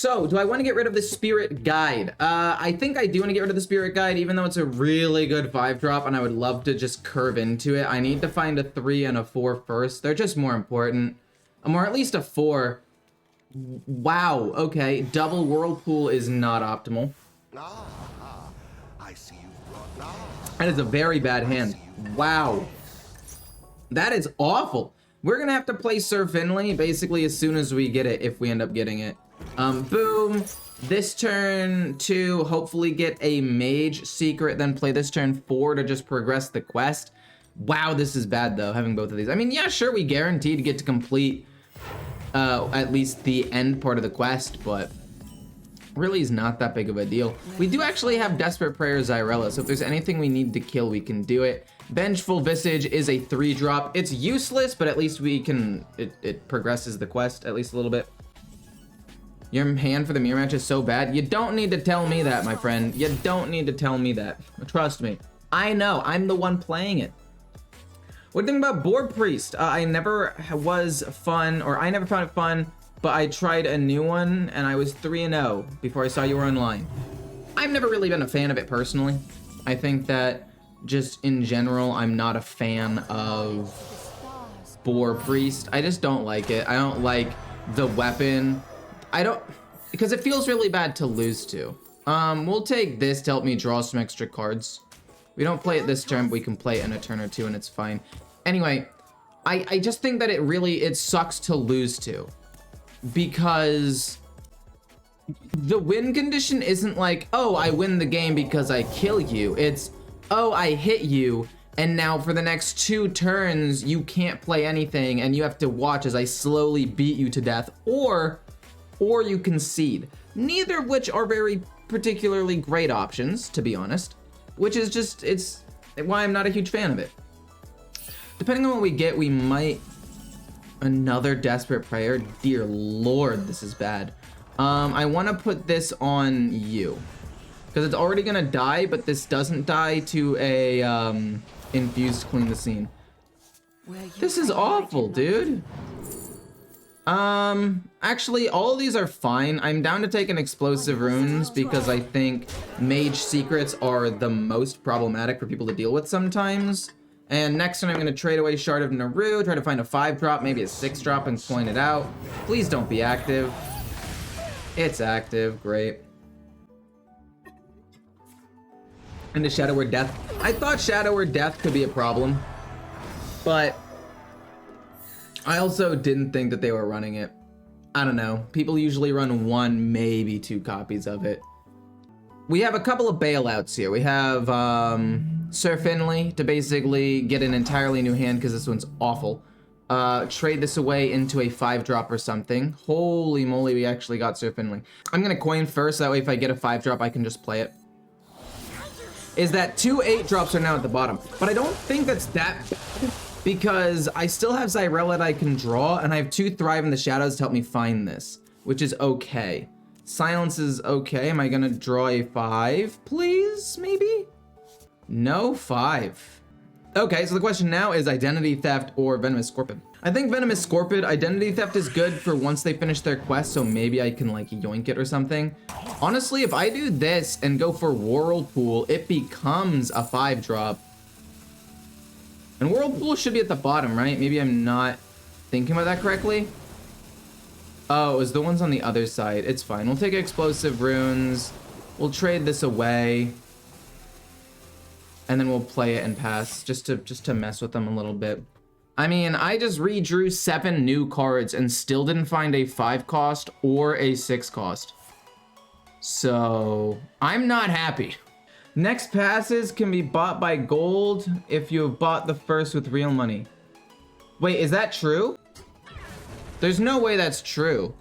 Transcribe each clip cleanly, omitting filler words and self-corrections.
So, do I want to get rid of the Spirit Guide? I think I do want to get rid of the Spirit Guide, even though it's a really good 5-drop, and I would love to just curve into it. I need to find a 3 and a 4 first. They're just more important. Or at least a 4. Wow, okay. Double Whirlpool is not optimal. I see you. That is a very bad hand. Wow. That is awful. We're going to have to play Sir Finley basically as soon as we get it, if we end up getting it. Boom. This turn 2, hopefully get a Mage Secret, then play this turn 4 to just progress the quest. Wow, this is bad though, having both of these. I mean, yeah, sure, we guaranteed to get to complete at least the end part of the quest, but really is not that big of a deal. We do actually have Desperate Prayer Zyrella, so if there's anything we need to kill, we can do it. Vengeful Visage is a 3-drop. It's useless, but at least we can, it progresses the quest at least a little bit. Your hand for the mirror match is so bad. You don't need to tell me that, my friend. You don't need to tell me that. Trust me. I know, I'm the one playing it. What do you think about Board Priest? I never was fun, or I never found it fun, but I tried a new one, and I was 3-0 before I saw you were online. I've never really been a fan of it personally. I think that just in general, I'm not a fan of Boar Priest. I just don't like it. I don't like the weapon. Because it feels really bad to lose to. We'll take this to help me draw some extra cards. We don't play it this turn, but we can play it in a turn or two and it's fine. Anyway, I just think that it sucks to lose to. Because the win condition isn't like, oh, I win the game because I kill you. It's, oh, I hit you, and now for the next 2 turns, you can't play anything, and you have to watch as I slowly beat you to death, or you concede. Neither of which are very particularly great options, to be honest, which is just, it's why I'm not a huge fan of it. Depending on what we get, we might... Another Desperate Prayer? Dear Lord, this is bad. I want to put this on you. Because it's already going to die, but this doesn't die to a infused Clean the Scene. This is awful, dude. Actually, all of these are fine. I'm down to take an Explosive Runes because I think Mage Secrets are the most problematic for people to deal with sometimes. And next turn, I'm going to trade away Shard of Naru, try to find a 5-drop, maybe a 6-drop, and point it out. Please don't be active. It's active. Great. And the Shadow Word Death. I thought Shadow Word Death could be a problem, but I also didn't think that they were running it. I don't know. People usually run 1, maybe 2 copies of it. We have a couple of bailouts here. We have Sir Finley to basically get an entirely new hand because this one's awful. Trade this away into a 5-drop or something. Holy moly, we actually got Sir Finley. I'm gonna coin first, that way if I get a 5-drop, I can just play it. Is that 2 8-drops are now at the bottom. But I don't think that's that bad because I still have Zyrella that I can draw, and I have 2 Thrive in the Shadows to help me find this, which is okay. Silence is okay. Am I gonna draw a 5, please? Maybe? No, 5. Okay, so the question now is Identity Theft or Venomous Scorpion. I think Venomous Scorpion, Identity Theft is good for once they finish their quest, so maybe I can like yoink it or something. Honestly, if I do this and go for Whirlpool, it becomes a 5-drop. And Whirlpool should be at the bottom, right? Maybe I'm not thinking about that correctly. Oh, it was the ones on the other side. It's fine. We'll take Explosive Runes. We'll trade this away. And then we'll play it and pass just to mess with them a little bit. I mean, I just redrew 7 new cards and still didn't find a 5 cost or a 6 cost. So, I'm not happy. Next passes can be bought by gold if you have bought the first with real money. Wait, is that true? There's no way that's true.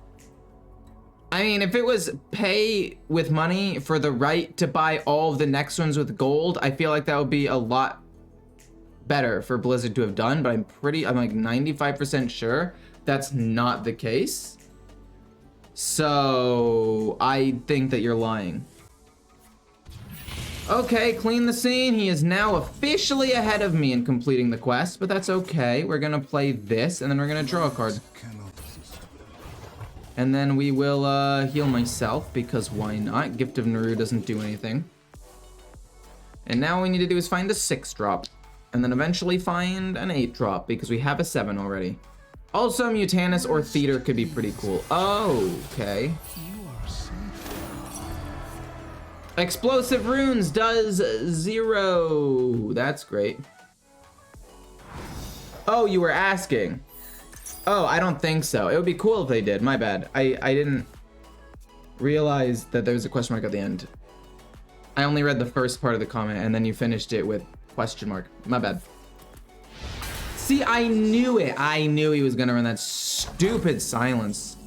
I mean, if it was pay with money for the right to buy all of the next ones with gold, I feel like that would be a lot better for Blizzard to have done, but I'm like 95% sure that's not the case. So I think that you're lying. Okay, Clean the Scene. He is now officially ahead of me in completing the quest, but that's okay. We're gonna play this, and then we're gonna draw a card. And then we will heal myself, because why not? Gift of Naru doesn't do anything. And now all we need to do is find a 6-drop. And then eventually find an 8-drop, because we have a 7 already. Also, Mutanus or Theater could be pretty cool. Oh, okay. Explosive Runes does 0. That's great. Oh, you were asking. Oh, I don't think so. It would be cool if they did. My bad. I didn't realize that there was a question mark at the end. I only read the first part of the comment, and then you finished it with question mark. My bad. See, I knew it. I knew he was gonna run that stupid silence.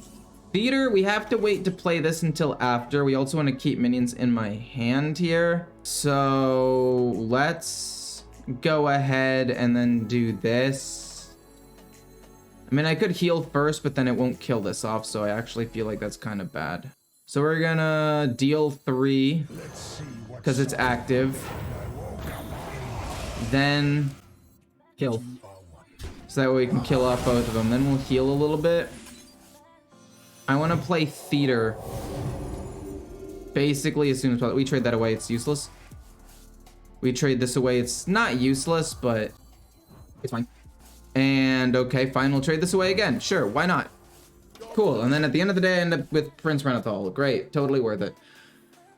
Theater, we have to wait to play this until after. We also want to keep minions in my hand here. So let's go ahead and then do this. I mean, I could heal first, but then it won't kill this off, so I actually feel like that's kind of bad. So we're gonna deal 3 because it's active. Then kill. So that way we can kill off both of them. Then we'll heal a little bit. I want to play Theater basically as soon as possible. We trade that away. It's useless. We trade this away. It's not useless, but it's fine. And okay, fine. We'll trade this away again. Sure, why not? Cool. And then at the end of the day, I end up with Prince Renathal. Great. Totally worth it.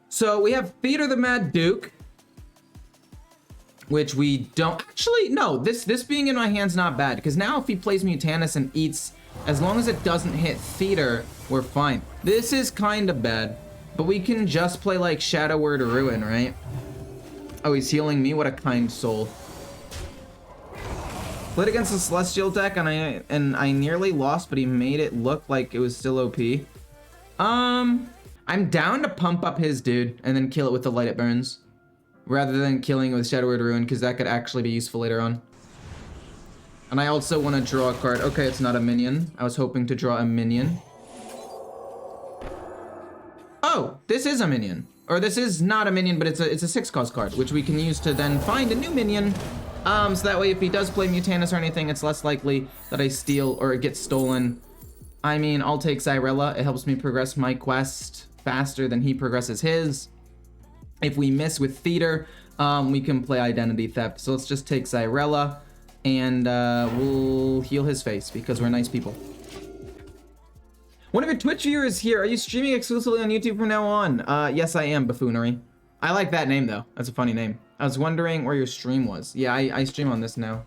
So we have Theater the Mad Duke, which we don't actually. No, this being in my hand's not bad, because now if he plays Mutanus and eats, as long as it doesn't hit Theater, we're fine. This is kind of bad, but we can just play like Shadow Word or Ruin, right? Oh, he's healing me. What a kind soul. Played against the Celestial deck, and I nearly lost, but he made it look like it was still OP. I'm down to pump up his dude and then kill it with the Light It Burns, rather than killing it with Shadow Word Ruin, because that could actually be useful later on. And I also want to draw a card. Okay, it's not a minion. I was hoping to draw a minion. Oh, this is a minion. Or this is not a minion, but it's a 6-cost card, which we can use to then find a new minion. So that way if he does play Mutanus or anything, it's less likely that I steal or it gets stolen. I mean, I'll take Xyrella. It helps me progress my quest faster than he progresses his. If we miss with Theater, we can play Identity Theft. So let's just take Xyrella, and we'll heal his face because we're nice people. One of your Twitch viewers here. Are you streaming exclusively on YouTube from now on? Yes, I am, Buffoonery. I like that name, though. That's a funny name. I was wondering where your stream was. Yeah, I stream on this now.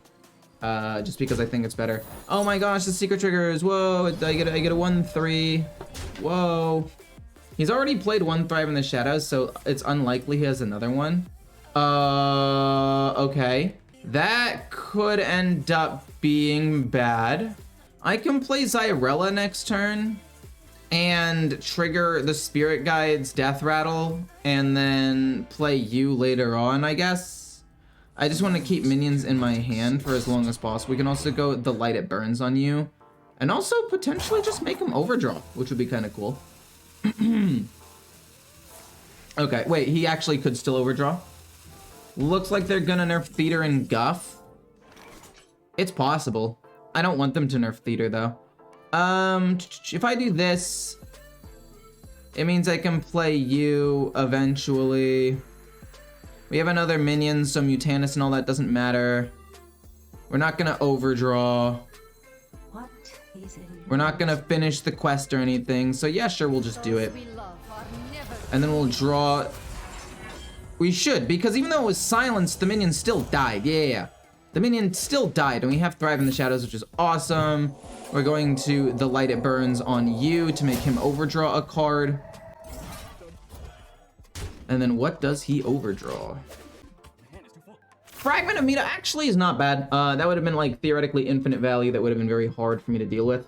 Just because I think it's better. Oh my gosh, the secret triggers. Whoa, I get a 1/3. Whoa. He's already played 1 Thrive in the Shadows, so it's unlikely he has another one. Okay. That could end up being bad. I can play Xyrella next turn and trigger the Spirit Guide's Death Rattle and then play you later on, I guess. I just want to keep minions in my hand for as long as possible. We can also go the Light It Burns on you and also potentially just make him overdraw, which would be kind of cool. Okay, wait, he actually could still overdraw. Looks like they're gonna nerf Theater and Guff. It's possible. I don't want them to nerf Theater though. If I do this, it means I can play you eventually. We have another minion, so Mutanus and all that doesn't matter. We're not gonna overdraw. What is it? We're not gonna finish the quest or anything, so yeah, sure, we'll just do it. And then we'll draw. We should, because even though it was silenced, the minion still died. Yeah. The minion still died, and we have Thrive in the Shadows, which is awesome. We're going to the Light It Burns on you to make him overdraw a card. And then what does he overdraw? Fragment of Meta actually is not bad. That would have been like theoretically infinite value. That would have been very hard for me to deal with.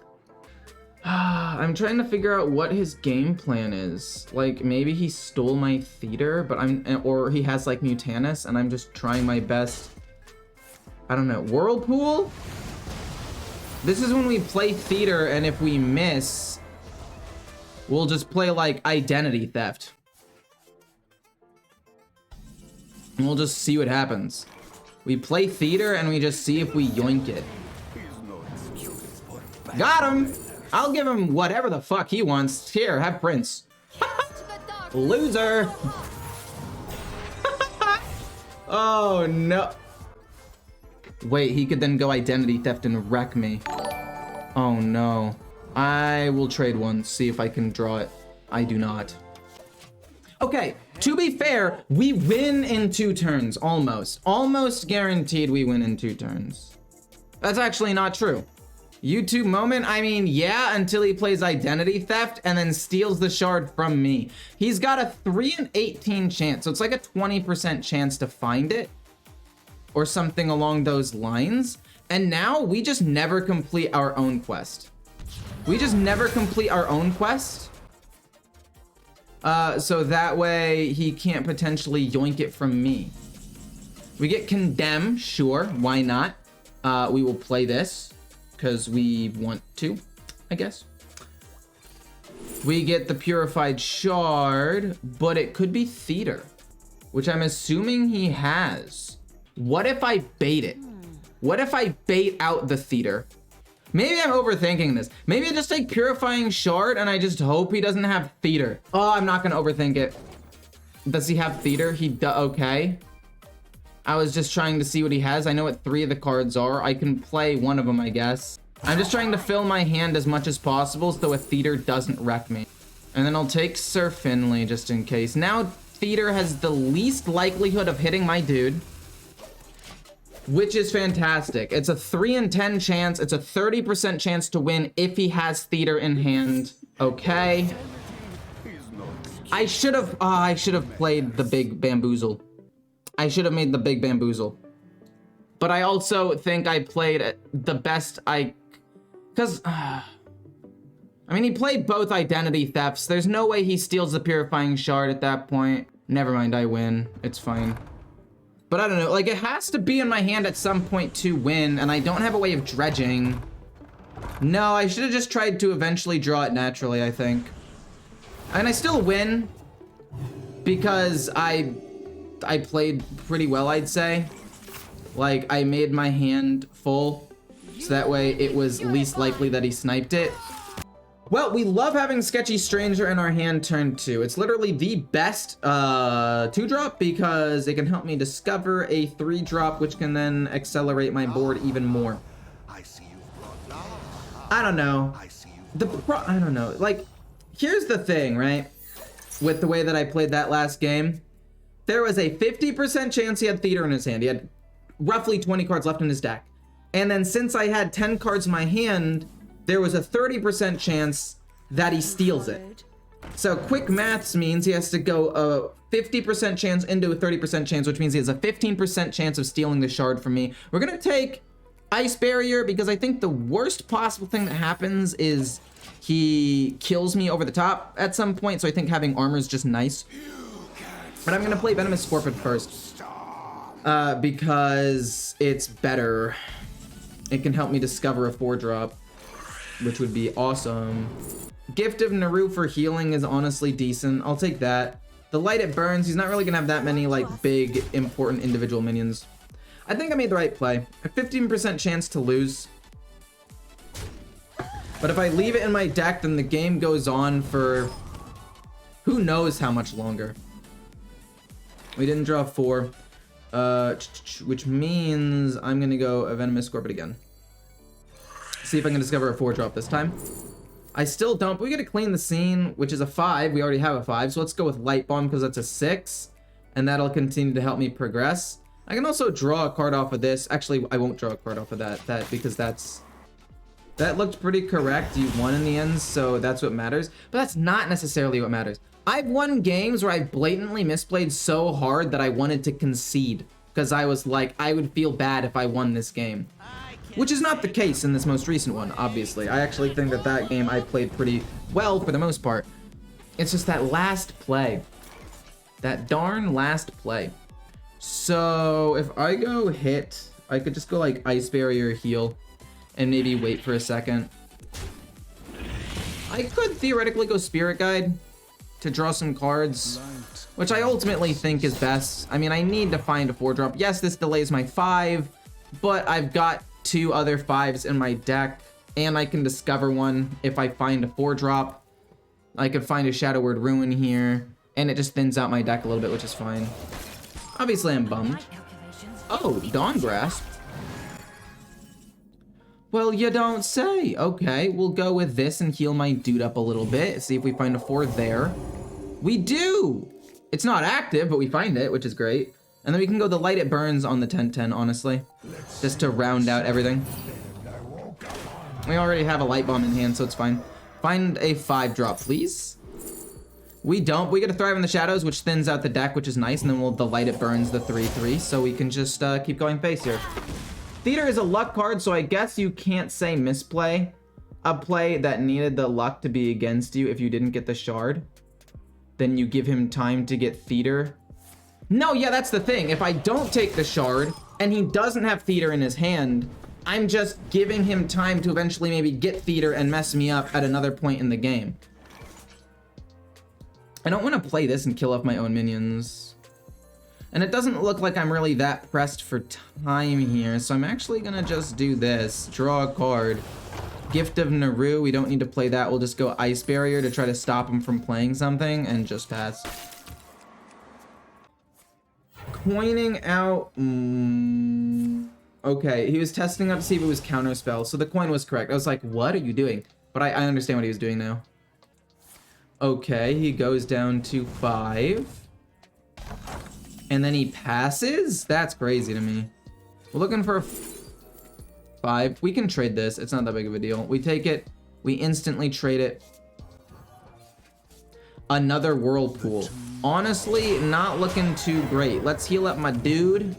I'm trying to figure out what his game plan is. Like, maybe he stole my Theater, but or he has like Mutanus, and I'm just trying my best. I don't know. Whirlpool? This is when we play Theater, and if we miss, we'll just play like Identity Theft. And we'll just see what happens. We play Theater, and we just see if we yoink it. Got him! I'll give him whatever the fuck he wants. Here, have Prince. Loser. Oh, no. Wait, he could then go identity theft and wreck me. Oh, no. I will trade one, see if I can draw it. I do not. Okay, to be fair, we win in 2 turns, almost. Almost guaranteed we win in 2 turns. That's actually not true. YouTube moment, I mean, yeah, until he plays identity theft and then steals the shard from me. He's got a 3 in 18 chance, so it's like a 20% chance to find it or something along those lines. And now we just never complete our own quest. We just never complete our own quest. So that way he can't potentially yoink it from me. We get Condemn, sure, why not? We will play this because we want to, I guess. We get the Purified Shard, but it could be Theater, which I'm assuming he has. What if I bait it? What if I bait out the Theater? Maybe I'm overthinking this. Maybe I just take Purifying Shard and I just hope he doesn't have Theater. Oh, I'm not gonna overthink it. Does he have Theater? Okay. I was just trying to see what he has. I know what 3 of the cards are. I can play one of them, I guess. I'm just trying to fill my hand as much as possible so a Theater doesn't wreck me. And then I'll take Sir Finley just in case. Now Theater has the least likelihood of hitting my dude, which is fantastic. It's a 3 in 10 chance. It's a 30% chance to win if he has Theater in hand. Okay. I should have played the big bamboozle. I should have made the big bamboozle. But I also think I played the best because I mean, he played both identity thefts. There's no way he steals the Purifying Shard at that point. Never mind, I win. It's fine. But I don't know, like, it has to be in my hand at some point to win, and I don't have a way of dredging. No, I should have just tried to eventually draw it naturally, I think. And I still win because I played pretty well, I'd say. Like, I made my hand full, so that way it was least likely that he sniped it. Well, we love having Sketchy Stranger in our hand turn 2. It's literally the best 2-drop because it can help me discover a 3-drop, which can then accelerate my board even more. I don't know. I don't know. Like, here's the thing, right? With the way that I played that last game, there was a 50% chance he had Theater in his hand. He had roughly 20 cards left in his deck. And then since I had 10 cards in my hand, there was a 30% chance that he steals it. So quick maths means he has to go a 50% chance into a 30% chance, which means he has a 15% chance of stealing the shard from me. We're gonna take Ice Barrier because I think the worst possible thing that happens is he kills me over the top at some point, so I think having armor is just nice. But I'm gonna play Venomous Scorpion first because it's better. It can help me discover a 4-drop, which would be awesome. Gift of Naru for healing is honestly decent. I'll take that. The Light It Burns, he's not really gonna have that many like big important individual minions. I think I made the right play. A 15% chance to lose. But if I leave it in my deck, then the game goes on for who knows how much longer. We didn't draw 4, which means I'm gonna go a Venomous Scorpion again. See if I can discover a 4-drop this time. I still don't, but we gotta clean the scene, which is a 5. We already have a 5, so let's go with Light Bomb because that's a 6, and that'll continue to help me progress. I can also draw a card off of this. Actually, I won't draw a card off of that because that looked pretty correct. You won in the end, so that's what matters. But that's not necessarily what matters. I've won games where I blatantly misplayed so hard that I wanted to concede because I was like, I would feel bad if I won this game. Which is not the case in this most recent one, obviously. I actually think that game I played pretty well for the most part. It's just that last play. That darn last play. So if I go hit, I could just go like Ice Barrier heal and maybe wait for a second. I could theoretically go Spirit Guide to draw some cards, which I ultimately think is best. I mean, I need to find a 4-drop. Yes, this delays my 5, but I've got 2 other 5s in my deck. And I can discover one if I find a 4-drop. I could find a Shadow Word Ruin here. And it just thins out my deck a little bit, which is fine. Obviously, I'm bummed. Oh, Dawn Grasp. Well, you don't say. Okay, we'll go with this and heal my dude up a little bit. See if we find a 4 there. We do! It's not active, but we find it, which is great. And then we can go the Light It Burns on the 10/10, honestly. Just to round out everything. We already have a Light Bomb in hand, so it's fine. Find a 5-drop, please. We don't. We get to Thrive in the Shadows, which thins out the deck, which is nice. And then we'll the Light It Burns the 3/3, so we can just keep going face here. Theater is a luck card, so I guess you can't say misplay. A play that needed the luck to be against you if you didn't get the shard. Then you give him time to get Theater. No, yeah, that's the thing. If I don't take the shard, and he doesn't have Theater in his hand, I'm just giving him time to eventually maybe get Theater and mess me up at another point in the game. I don't want to play this and kill off my own minions. And it doesn't look like I'm really that pressed for time here, so I'm actually gonna just do this. Draw a card. Gift of Naru, we don't need to play that. We'll just go Ice Barrier to try to stop him from playing something and just pass. Coining out... Okay, he was testing up to see if it was counterspell, so the coin was correct. I was like, what are you doing? But I understand what he was doing now. Okay, he goes down to 5. And then he passes? That's crazy to me. We're looking for a 5. We can trade this. It's not that big of a deal. We take it. We instantly trade it. Another Whirlpool. Honestly, not looking too great. Let's heal up my dude.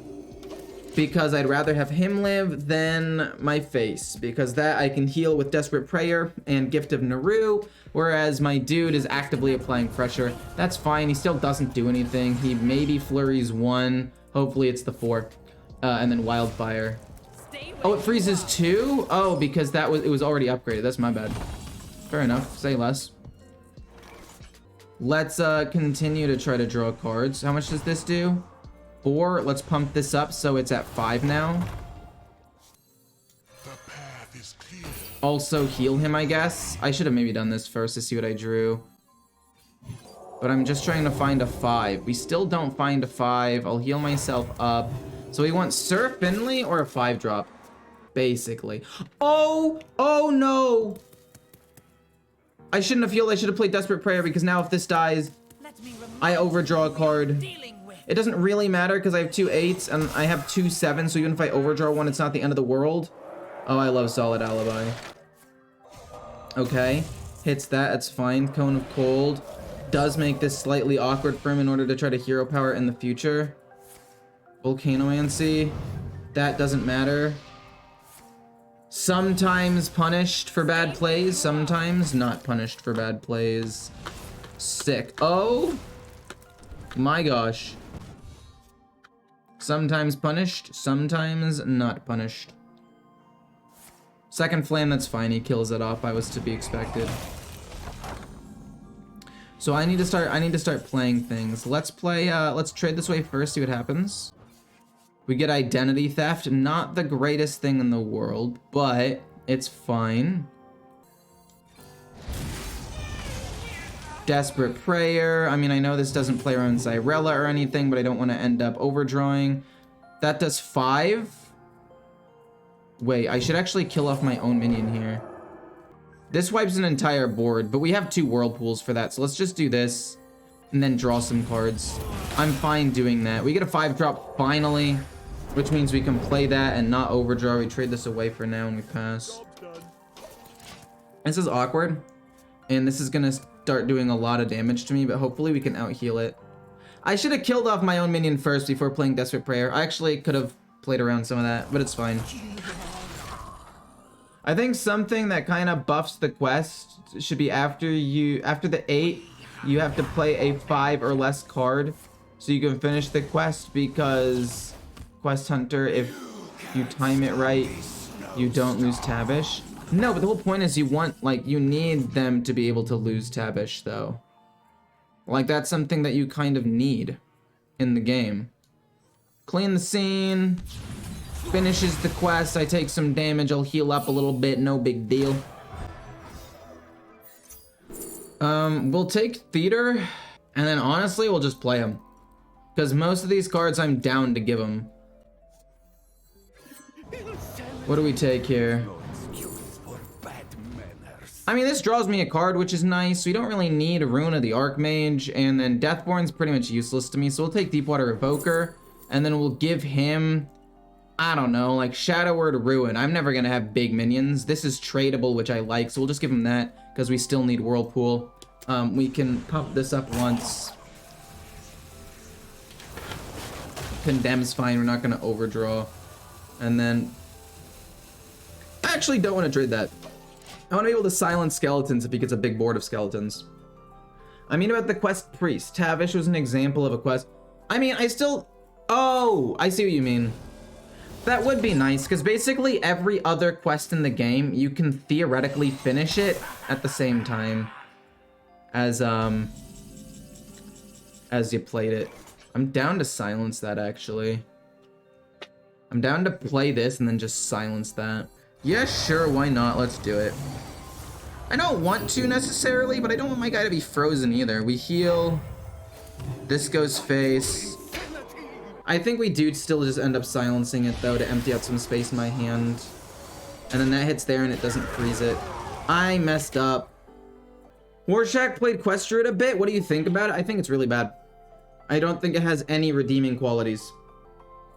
Because I'd rather have him live than my face. Because that I can heal with Desperate Prayer and Gift of Naru. Whereas my dude is actively applying pressure. That's fine. He still doesn't do anything. He maybe flurries 1. Hopefully it's the 4. And then Wildfire. Oh, it freezes 2? Oh, because it was already upgraded. That's my bad. Fair enough. Say less. Let's continue to try to draw cards. How much does this do? 4. Let's pump this up so it's at 5 now. The path is clear. Also heal him, I guess. I should have maybe done this first to see what I drew. But I'm just trying to find a 5. We still don't find a 5. I'll heal myself up. So we want Sir Finley or a 5-drop, basically. Oh no! I shouldn't have healed. I should have played Desperate Prayer because now if this dies, I overdraw a card. It doesn't really matter because I have 2 8s and I have 2 7s, so even if I overdraw one, it's not the end of the world. Oh, I love Solid Alibi. Okay, hits that, that's fine. Cone of Cold does make this slightly awkward for him in order to try to hero power in the future. Volcanomancy, that doesn't matter. Sometimes punished for bad plays, sometimes not punished for bad plays. Sick. Oh my gosh. Sometimes punished, sometimes not punished. Second Flame, that's fine. He kills it off. I was to be expected. So I need to start playing things. Let's trade this way first, see what happens. We get Identity Theft. Not the greatest thing in the world, but it's fine. Desperate Prayer. I mean, I know this doesn't play around Zyrella or anything, but I don't want to end up overdrawing. That does 5. Wait, I should actually kill off my own minion here. This wipes an entire board, but we have 2 Whirlpools for that, so let's just do this and then draw some cards. I'm fine doing that. We get a 5-drop finally, which means we can play that and not overdraw. We trade this away for now and we pass. This is awkward, and this is gonna start doing a lot of damage to me, but hopefully we can out-heal it. I should have killed off my own minion first before playing Desperate Prayer. I actually could have played around some of that, but it's fine. I think something that kind of buffs the quest should be after the 8, you have to play a 5 or less card so you can finish the quest, because Quest Hunter, if you time it right, you don't lose Tabish. No, but the whole point is you need them to be able to lose Tabish, though. Like, that's something that you kind of need in the game. Clean the scene. Finishes the quest. I take some damage. I'll heal up a little bit. No big deal. We'll take Theater, and then honestly, we'll just play him. Because most of these cards I'm down to give them. What do we take here? I mean, this draws me a card, which is nice. We don't really need a Rune of the Archmage, and then Deathborn's pretty much useless to me, so we'll take Deepwater Evoker, and then we'll give him, I don't know, like Shadow Word Ruin. I'm never gonna have big minions. This is tradable, which I like, so we'll just give him that, because we still need Whirlpool. We can pump this up once. Condemn's fine, we're not gonna overdraw. And then, I actually don't want to trade that. I want to be able to silence skeletons if he gets a big board of skeletons. I mean about the quest priest. Tavish was an example of a quest. I mean, oh, I see what you mean. That would be nice, because basically every other quest in the game, you can theoretically finish it at the same time as you played it. I'm down to silence that, actually. I'm down to play this and then just silence that. Yeah, sure, why not? Let's do it. I don't want to necessarily, but I don't want my guy to be frozen either. We heal. This goes face. I think we do still just end up silencing it, though, to empty out some space in my hand. And then that hits there and it doesn't freeze it. I messed up. Warshack played Quest Druid a bit. What do you think about it? I think it's really bad. I don't think it has any redeeming qualities.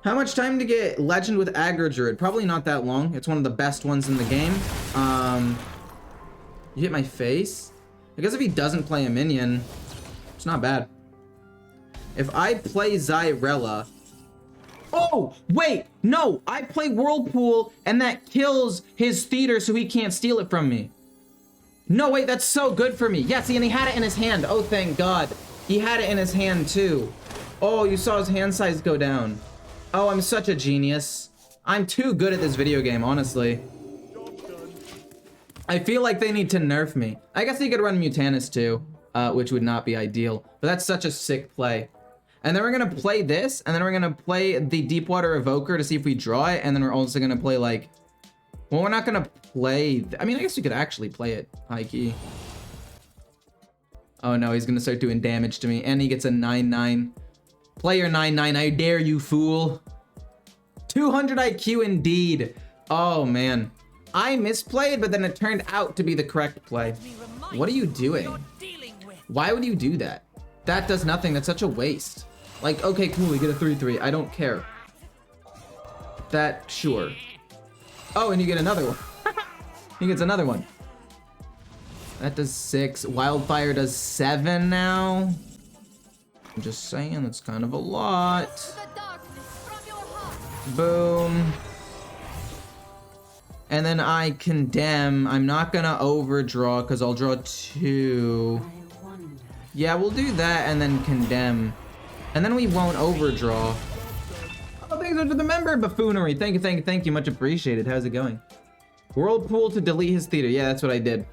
How much time to get Legend with Aggro Druid? Probably not that long. It's one of the best ones in the game. You hit my face? I guess if he doesn't play a minion, it's not bad. If I play Zyrella... Oh, wait! No! I play Whirlpool, and that kills his Theater so he can't steal it from me. No, wait, that's so good for me. Yes, and he had it in his hand. Oh, thank God. He had it in his hand, too. Oh, you saw his hand size go down. Oh, I'm such a genius. I'm too good at this video game, honestly. I feel like they need to nerf me. I guess he could run Mutanus too, which would not be ideal. But that's such a sick play. And then we're gonna play this, and then we're gonna play the Deepwater Evoker to see if we draw it, and then we're also gonna play like... Well, we're not gonna play... I mean, I guess we could actually play it, high key. Oh no, he's gonna start doing damage to me, and he gets a 9-9. Player 9-9, I dare you, fool. 200 IQ indeed. Oh man. I misplayed, but then it turned out to be the correct play. What are you doing? Why would you do that? That does nothing. That's such a waste. Like, okay, cool, we get a 3-3. I don't care. That, sure. Oh, and you get another one. He gets another one. That does 6. Wildfire does 7 now. I'm just saying, that's kind of a lot. Boom. And then I condemn. I'm not gonna overdraw because I'll draw 2. Yeah, we'll do that and then condemn. And then we won't overdraw. Oh, thanks for the member buffoonery. Thank you, much appreciated. How's it going? Whirlpool to delete his Theater. Yeah, that's what I did.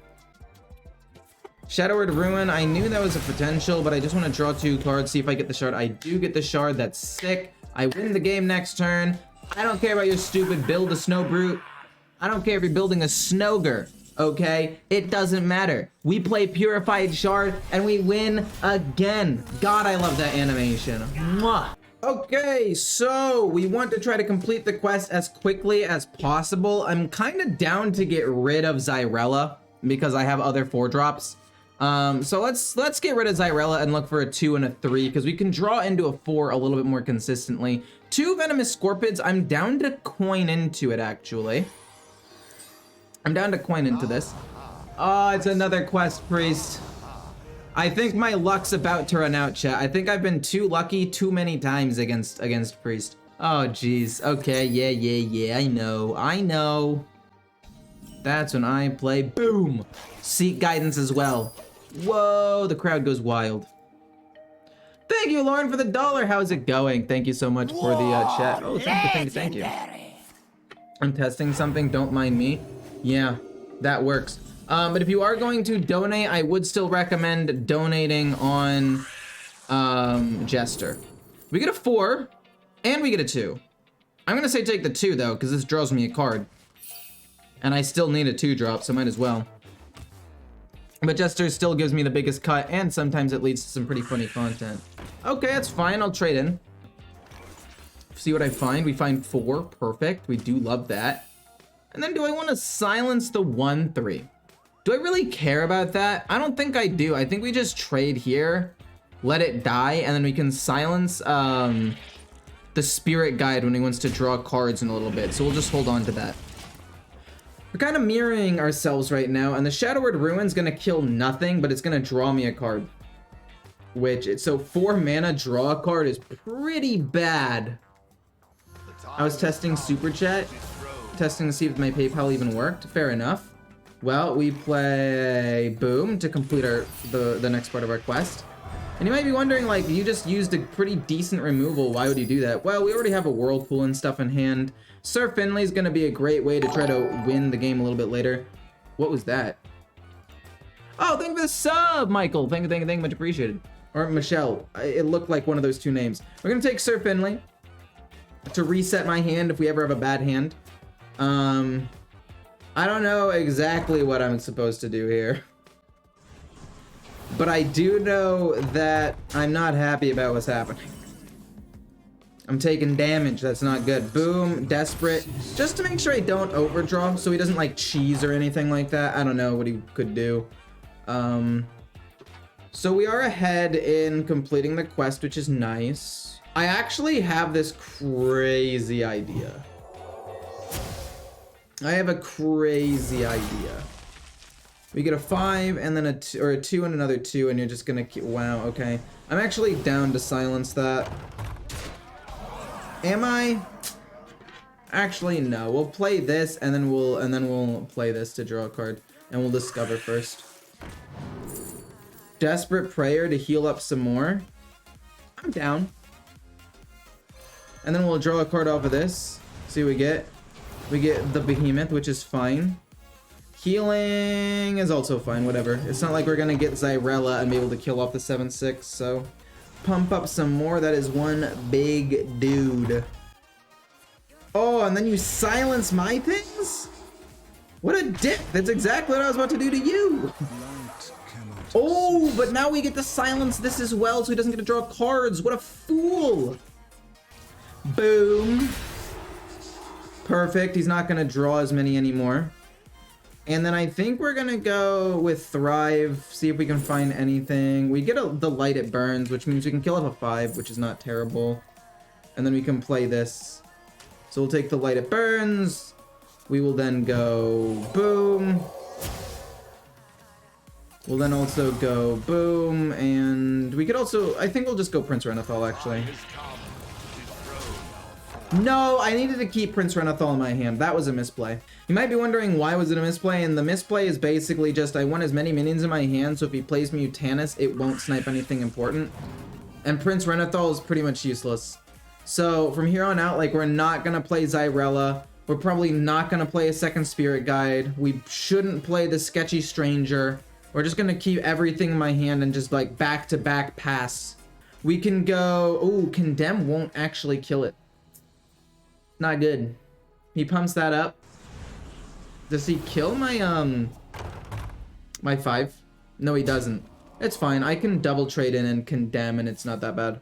Shadow Word Ruin. I knew that was a potential, but I just want to draw 2 cards, see if I get the shard. I do get the shard. That's sick. I win the game next turn. I don't care about your stupid build a Snow Brute. I don't care if you're building a Snogre, okay? It doesn't matter. We play Purified Shard, and we win again. God, I love that animation. Mwah. Okay, so we want to try to complete the quest as quickly as possible. I'm kind of down to get rid of Zyrella because I have other 4-drops. So let's get rid of Zyrella and look for a 2 and a 3 because we can draw into a 4 a little bit more consistently. 2 Venomous Scorpids. I'm down to coin into it, actually. I'm down to coin into this. Oh, it's another quest priest. I think my luck's about to run out, chat. I think I've been too lucky too many times against priest. Oh, jeez. Okay, yeah. I know. That's when I play. Boom. Seek Guidance as well. Whoa, the crowd goes wild. Thank you, Lauren, for the $1. How's it going? Thank you so much for the chat. Oh, thank you. I'm testing something. Don't mind me. Yeah, that works. But if you are going to donate, I would still recommend donating on Jester. We get a 4, and we get a 2. I'm gonna say take the 2 though, because this draws me a card. And I still need a 2-drop, so might as well. But Dekkster still gives me the biggest cut, and sometimes it leads to some pretty funny content. Okay, that's fine, I'll trade in. See what I find. We find 4, perfect. We do love that. And then do I want to silence the 1/3? Do I really care about that? I don't think I do. I think we just trade here, let it die, and then we can silence the spirit guide when he wants to draw cards in a little bit. So we'll just hold on to that. We're kind of mirroring ourselves right now, and the Shadowward Ruin's gonna kill nothing, but it's gonna draw me a card. So 4 mana draw a card is pretty bad. I was testing Super Chat, testing to see if my PayPal even worked. Fair enough. Well, we play Boom to complete the next part of our quest. And you might be wondering, like, you just used a pretty decent removal. Why would you do that? Well, we already have a Whirlpool and stuff in hand. Sir Finley's gonna be a great way to try to win the game a little bit later. What was that? Oh, thank you for the sub, Michael. Thank you, much appreciated. Or Michelle. It looked like one of those 2 names. We're gonna take Sir Finley to reset my hand if we ever have a bad hand. I don't know exactly what I'm supposed to do here. But I do know that I'm not happy about what's happening. I'm taking damage, that's not good. Boom, desperate. Just to make sure I don't overdraw so he doesn't like cheese or anything like that. I don't know what he could do. So we are ahead in completing the quest, which is nice. I actually have this crazy idea. I have a crazy idea. We get a 5 and then a 2 and another 2, and you're just gonna keep, wow, okay. I'm actually down to silence that. Am I? Actually, no. We'll play this and then we'll play this to draw a card, and we'll discover first. Desperate Prayer to heal up some more. I'm down. And then we'll draw a card off of this. See what we get. We get the Behemoth, which is fine. Healing is also fine, whatever. It's not like we're gonna get Zyrella and be able to kill off the 7/6, so pump up some more. That is one big dude. Oh, and then you silence my things? What a dick! That's exactly what I was about to do to you! Oh, but now we get to silence this as well, so he doesn't get to draw cards. What a fool! Boom. Perfect, he's not gonna draw as many anymore. And then I think we're gonna go with Thrive, see if we can find anything. We get the Light It Burns, which means we can kill off a 5, which is not terrible. And then we can play this. So we'll take the Light It Burns. We will then go Boom. We'll then also go Boom, and we could also, I think we'll just go Prince Renathal, actually. No, I needed to keep Prince Renathal in my hand. That was a misplay. You might be wondering why was it a misplay, and the misplay is basically just I want as many minions in my hand, so if he plays Mutanus, it won't snipe anything important. And Prince Renathal is pretty much useless. So from here on out, like, we're not gonna play Zyrella. We're probably not gonna play a second Spirit Guide. We shouldn't play the Sketchy Stranger. We're just gonna keep everything in my hand and just like back-to-back pass. We can go, ooh, Condemn won't actually kill it. Not good. He pumps that up. Does he kill my my 5? No, he doesn't. It's fine. I can double trade in and Condemn, and it's not that bad.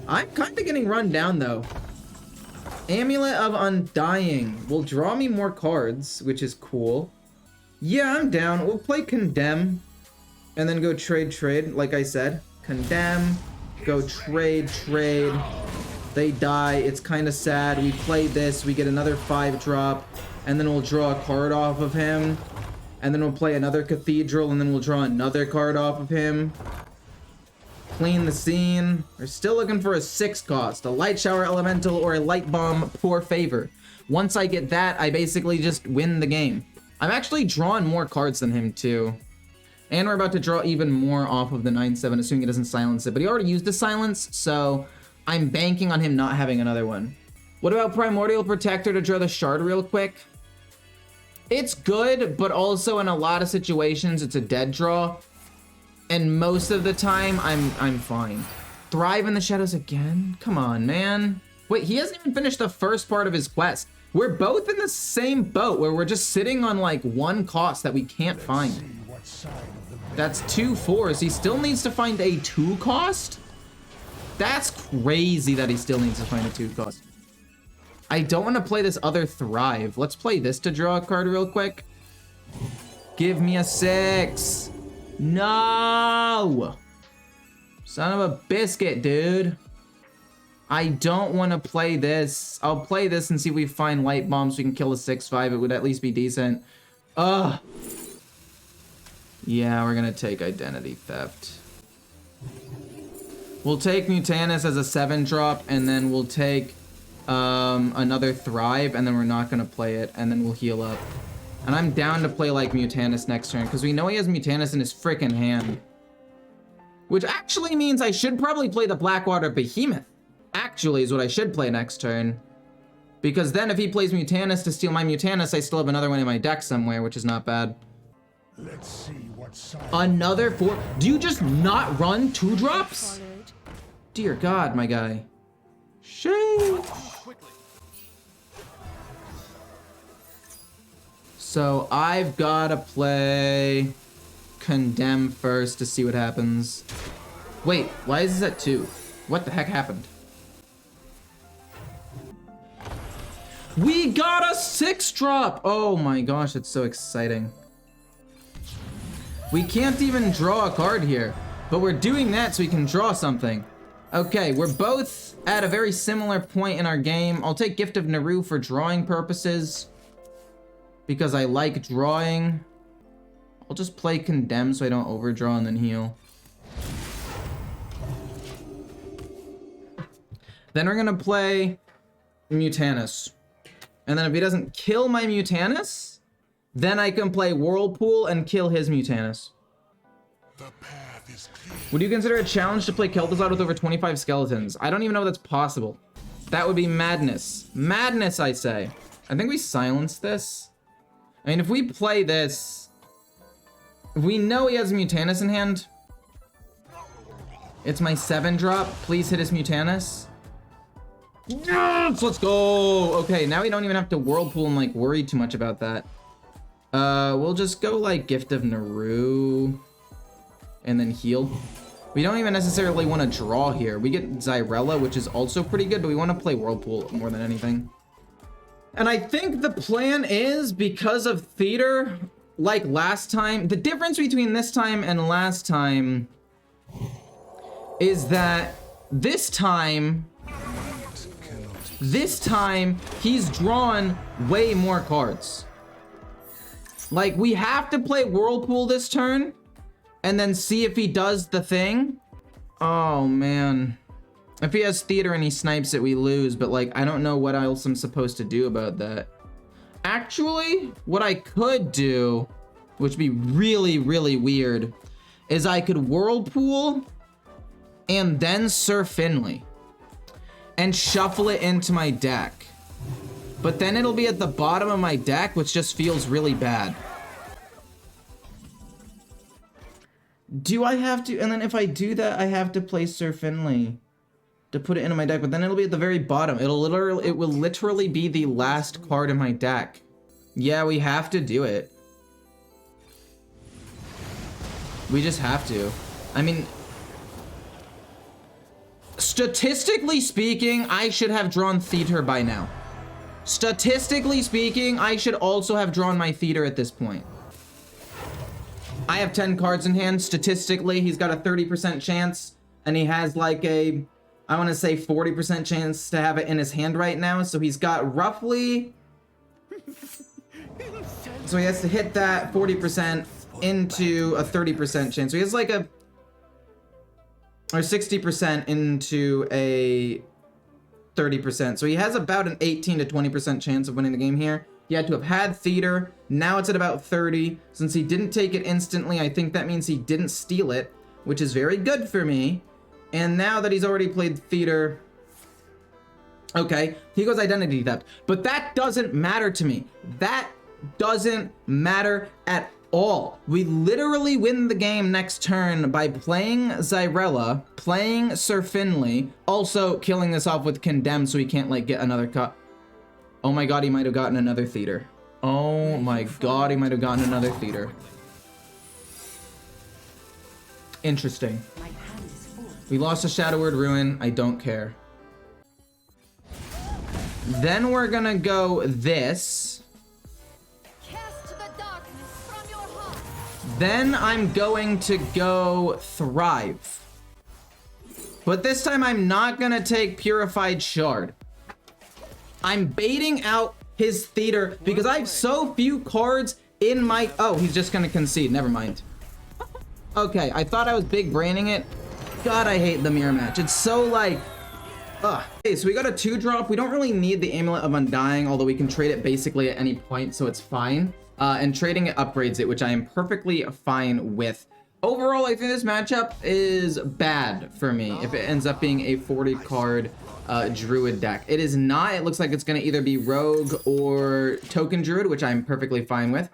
I'm kind of getting run down though. Amulet of Undying will draw me more cards, which is cool. Yeah, I'm down. We'll play Condemn and then go trade, like I said. Condemn, go trade. They die. It's kind of sad. We play this. We get another 5-drop, and then we'll draw a card off of him. And then we'll play another Cathedral, and then we'll draw another card off of him. Clean the scene. We're still looking for a 6 cost, a Light Shower Elemental or a Light Bomb Poor Favor. Once I get that, I basically just win the game. I'm actually drawing more cards than him too. And we're about to draw even more off of the 9/7, assuming he doesn't silence it. But he already used the silence, so I'm banking on him not having another one. What about Primordial Protector to draw the Shard real quick? It's good, but also in a lot of situations, it's a dead draw. And most of the time, I'm fine. Thrive in the Shadows again? Come on, man. Wait, he hasn't even finished the first part of his quest. We're both in the same boat where we're just sitting on like one cost that we can't find. That's 2 4s. He still needs to find a 2 cost? That's crazy that he still needs to find a 2 cost. I don't want to play this other Thrive. Let's play this to draw a card real quick. Give me a 6. No! Son of a biscuit, dude. I don't want to play this. I'll play this and see if we find light bombs so we can kill a 6/5. It would at least be decent. Ugh. Yeah, we're gonna take Identity Theft. We'll take Mutanus as a 7-drop, and then we'll take another Thrive, and then we're not gonna play it, and then we'll heal up. And I'm down to play like Mutanus next turn, because we know he has Mutanus in his frickin' hand. Which actually means I should probably play the Blackwater Behemoth. Actually is what I should play next turn. Because then if he plays Mutanus to steal my Mutanus, I still have another one in my deck somewhere, which is not bad. Let's see what side. Another 4. Do you just not run 2-drops? Dear God, my guy. Shame. So I've gotta play Condemn first to see what happens. Wait, why is this at 2? What the heck happened? We got a 6-drop! Oh my gosh, it's so exciting. We can't even draw a card here, but we're doing that so we can draw something. Okay, we're both at a very similar point in our game. I'll take Gift of Naru for drawing purposes, because I like drawing. I'll just play Condemn so I don't overdraw and then heal. Then we're gonna play Mutanus. And then if he doesn't kill my Mutanus, then I can play Whirlpool and kill his Mutanus. The path is clear. Would you consider a challenge to play Kel'Thuzad with over 25 skeletons? I don't even know if that's possible. That would be madness. Madness, I say. I think we silence this. I mean, if we play this, we know he has Mutanus in hand. It's my 7-drop. Please hit his Mutanus. Yes, let's go. Okay, now we don't even have to Whirlpool and like worry too much about that. We'll just go like Gift of Naru and then heal. We don't even necessarily want to draw here. We get Zyrella, which is also pretty good, but we want to play Whirlpool more than anything. And I think the plan is, because of Theater, like last time, the difference between this time and last time is that this time he's drawn way more cards. Like, we have to play Whirlpool this turn and then see if he does the thing. Oh man, if he has Theater and he snipes it, we lose, but like, I don't know what else I'm supposed to do about that. Actually, what I could do, which would be really, really weird, is I could Whirlpool and then Sir Finley and shuffle it into my deck. But then it'll be at the bottom of my deck, which just feels really bad. Do I have to? And then if I do that, I have to play Sir Finley to put it into my deck, but then it'll be at the very bottom. It will literally be the last card in my deck. Yeah, we have to do it. We just have to. I mean, statistically speaking, I should have drawn Theater by now. Statistically speaking, I should also have drawn my Theater at this point. I have 10 cards in hand. Statistically, he's got a 30% chance, and he has like a, I want to say 40% chance to have it in his hand right now. So he's got roughly, so he has to hit that 40% into a 30% chance. So he has like a, or 60% into a 30%. So he has about an 18 to 20% chance of winning the game here. He had to have had Theater. Now it's at about 30. Since he didn't take it instantly, I think that means he didn't steal it, which is very good for me. And now that he's already played Theater, okay, he goes Identity Theft. But that doesn't matter to me. That doesn't matter at all. We literally win the game next turn by playing Zyrella, playing Sir Finley, also killing this off with Condemn so he can't like get another cut. Oh my god, he might have gotten another theater. Oh my god, he might have gotten another theater. Interesting. We lost a Shadow Word Ruin. I don't care. Then we're gonna go this. Then I'm going to go Thrive. But this time I'm not gonna take Purified Shard. I'm baiting out his theater because I have so few cards in my... Oh, he's just gonna concede. Never mind. Okay, I thought I was big braining it. God, I hate the mirror match. It's so like... Ugh. Okay, so we got a 2-drop. We don't really need the Amulet of Undying, although we can trade it basically at any point, so it's fine. And trading it upgrades it, which I am perfectly fine with. Overall, I think this matchup is bad for me if it ends up being a 40-card Druid deck. It is not. It looks like it's going to either be Rogue or Token Druid, which I'm perfectly fine with.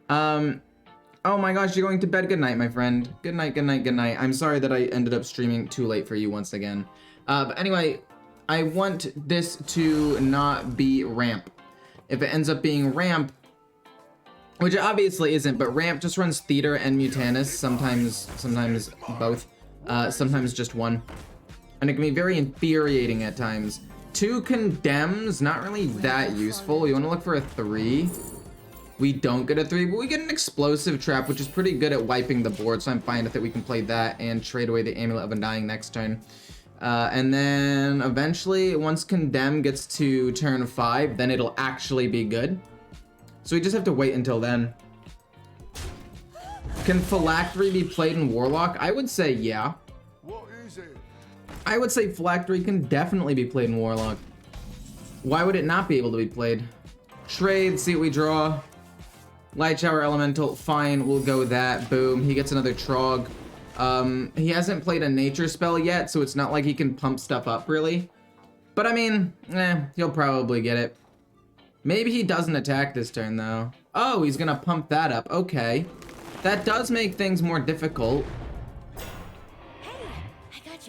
Oh my gosh, you're going to bed. Good night, my friend. Good night, good night, good night. I'm sorry that I ended up streaming too late for you once again. But anyway, I want this to not be Ramp. If it ends up being Ramp, which it obviously isn't, but Ramp just runs Theater and Mutanus, sometimes both, sometimes just one. And it can be very infuriating at times. 2 Condemns, not really that useful. You want to look for a 3. We don't get a 3, but we get an Explosive Trap, which is pretty good at wiping the board, so I'm fine with it. We can play that and trade away the Amulet of Undying next turn. And then eventually, once Condemn gets to turn 5, then it'll actually be good. So we just have to wait until then. Can Phylactery be played in Warlock? I would say yeah. What is it? I would say Phylactery can definitely be played in Warlock. Why would it not be able to be played? Trade, see what we draw. Light Shower Elemental, fine, we'll go with that. Boom, he gets another Trog. He hasn't played a nature spell yet, so it's not like he can pump stuff up, really. But I mean, he'll probably get it. Maybe he doesn't attack this turn, though. Oh, he's gonna pump that up. Okay. That does make things more difficult.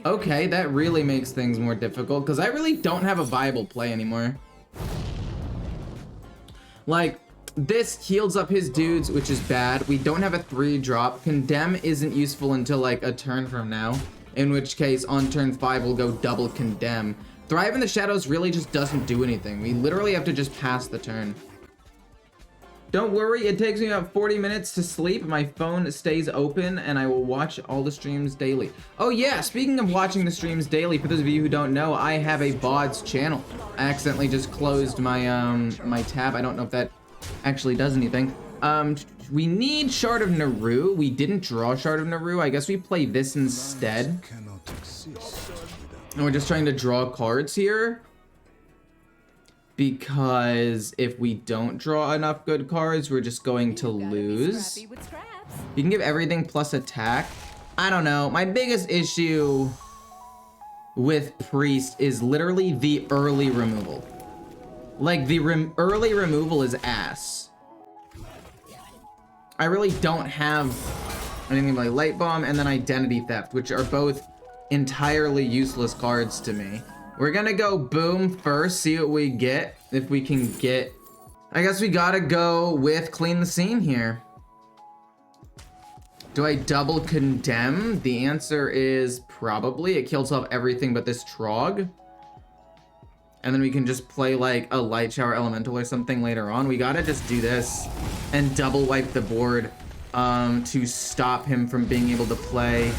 Okay, that really makes things more difficult, because I really don't have a viable play anymore. Like, this heals up his dudes, which is bad. We don't have a 3-drop. Condemn isn't useful until, like, a turn from now. In which case, on turn 5, we'll go double Condemn. Thrive in the Shadows really just doesn't do anything. We literally have to just pass the turn. Don't worry, it takes me about 40 minutes to sleep. My phone stays open, and I will watch all the streams daily. Oh yeah, speaking of watching the streams daily, for those of you who don't know, I have a VODs channel. I accidentally just closed my my tab. I don't know if that actually does anything. We need Shard of Naru. We didn't draw Shard of Naru. I guess we play this instead. And we're just trying to draw cards here. Because if we don't draw enough good cards, we're just going to lose. You can give everything plus attack. I don't know. My biggest issue with Priest is literally the early removal. Like, the early removal is ass. I really don't have anything like Light Bomb and then Identity Theft, which are both entirely useless cards to me. We're gonna go Boom first, see what we get, if we can get... I guess we gotta go with Clean the Scene here. Do I double Condemn? The answer is probably. It kills off everything but this Trog. And then we can just play like a Light Shower Elemental or something later on. We gotta just do this and double wipe the board to stop him from being able to play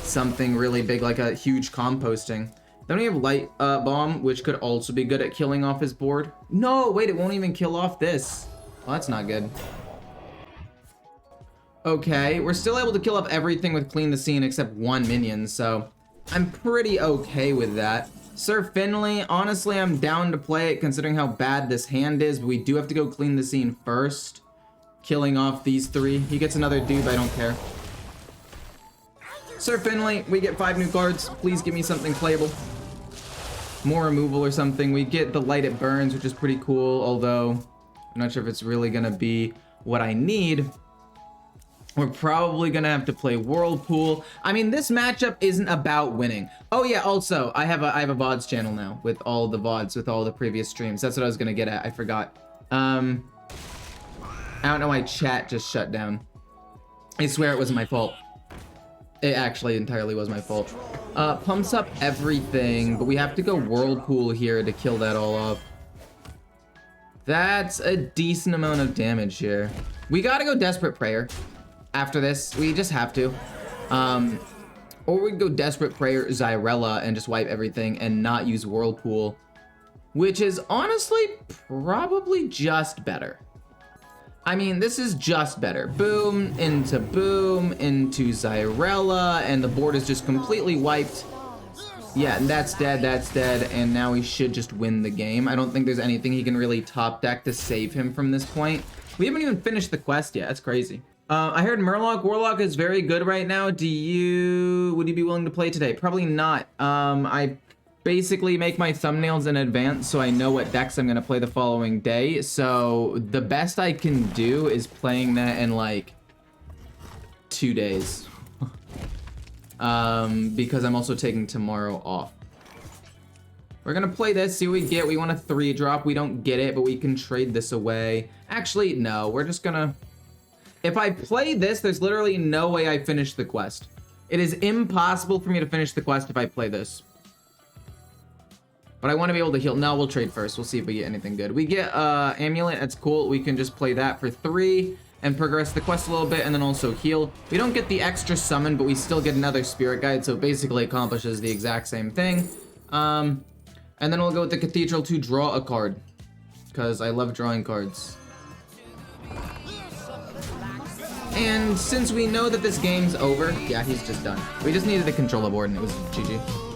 something really big like a huge composting. Then we have Light Bomb, which could also be good at killing off his board. No, wait, it won't even kill off this. Well, that's not good. Okay, we're still able to kill off everything with Clean the Scene except 1 minion, so I'm pretty okay with that. Sir Finley, honestly, I'm down to play it considering how bad this hand is, but we do have to go Clean the Scene first. Killing off these 3. He gets another dude, but I don't care. Sir Finley, we get 5 new cards. Please give me something playable. More removal or something. We get the Light It Burns, which is pretty cool, although I'm not sure if it's really gonna be what I need. We're probably gonna have to play Whirlpool. I mean, this matchup isn't about winning. Oh yeah, also, I have a VODs channel now with all the VODs, with all the previous streams. That's what I was gonna get at, I forgot. I don't know why chat just shut down. I swear it wasn't my fault. It actually entirely was my fault. Pumps up everything, but we have to go Whirlpool here to kill that all off. That's a decent amount of damage here. We gotta go Desperate Prayer. After this, we just have to. Or we could go Desperate Prayer, Zyrella, and just wipe everything and not use Whirlpool, which is honestly probably just better. I mean, this is just better. Boom, into Zyrella, and the board is just completely wiped. Yeah, and that's dead, and now we should just win the game. I don't think there's anything he can really top deck to save him from this point. We haven't even finished the quest yet, that's crazy. I heard Murloc Warlock is very good right now. Would you be willing to play today? Probably not. I basically make my thumbnails in advance so I know what decks I'm gonna play the following day. So the best I can do is playing that in like 2 days. Because I'm also taking tomorrow off. We're gonna play this, see what we get. We want a 3-drop. We don't get it, but we can trade this away. Actually, no, we're just gonna... If I play this, there's literally no way I finish the quest. It is impossible for me to finish the quest if I play this. But I want to be able to heal. No, we'll trade first. We'll see if we get anything good. We get Amulet. That's cool. We can just play that for 3 and progress the quest a little bit and then also heal. We don't get the extra summon, but we still get another Spirit Guide, so it basically accomplishes the exact same thing. And then we'll go with the Cathedral to draw a card, because I love drawing cards. And since we know that this game's over, yeah, he's just done. We just needed to control the board and it was GG.